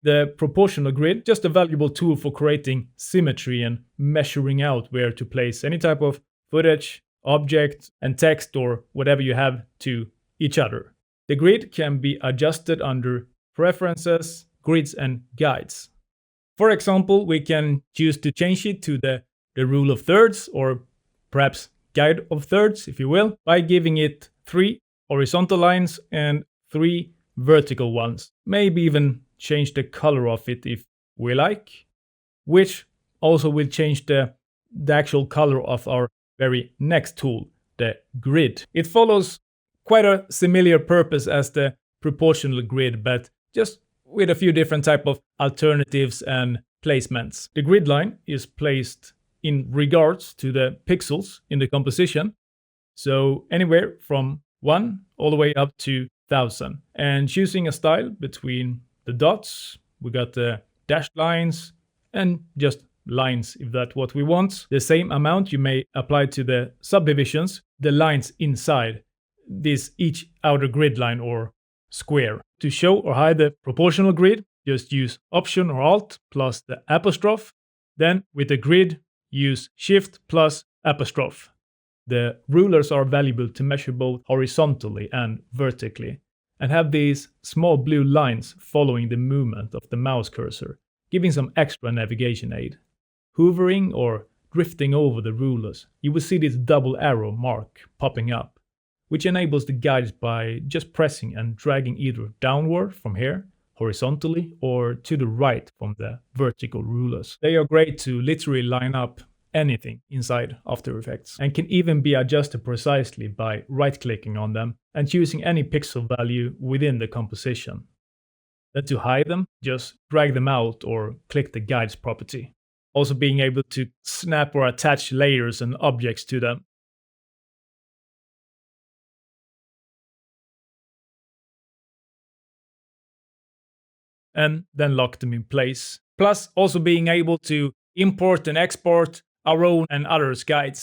The proportional grid, just a valuable tool for creating symmetry and measuring out where to place any type of footage, object, and text or whatever you have to each other. The grid can be adjusted under Preferences, Grids, and Guides. For example, we can choose to change it to the rule of thirds, or perhaps guide of thirds, if you will, by giving it 3 horizontal lines and 3 vertical ones. Maybe even change the color of it if we like, which also will change the actual color of our very next tool, the grid. It follows quite a similar purpose as the proportional grid, but just with a few different type of alternatives and placements. The grid line is placed in regards to the pixels in the composition, so anywhere from 1 all the way up to 1000. And choosing a style between the dots, we got the dashed lines, and just lines if that's what we want. The same amount you may apply to the subdivisions, the lines inside this each outer grid line or square. To show or hide the proportional grid, just use Option or Alt plus the apostrophe. Then with the grid, use Shift plus apostrophe. The rulers are valuable to measure both horizontally and vertically, and have these small blue lines following the movement of the mouse cursor, giving some extra navigation aid. Hovering or drifting over the rulers, you will see this double arrow mark popping up, which enables the guides by just pressing and dragging either downward from here, horizontally, or to the right from the vertical rulers. They are great to literally line up anything inside After Effects, and can even be adjusted precisely by right-clicking on them and choosing any pixel value within the composition. Then to hide them, just drag them out or click the Guides property. Also being able to snap or attach layers and objects to them. And then lock them in place. Plus also being able to import and export our own and others' guides.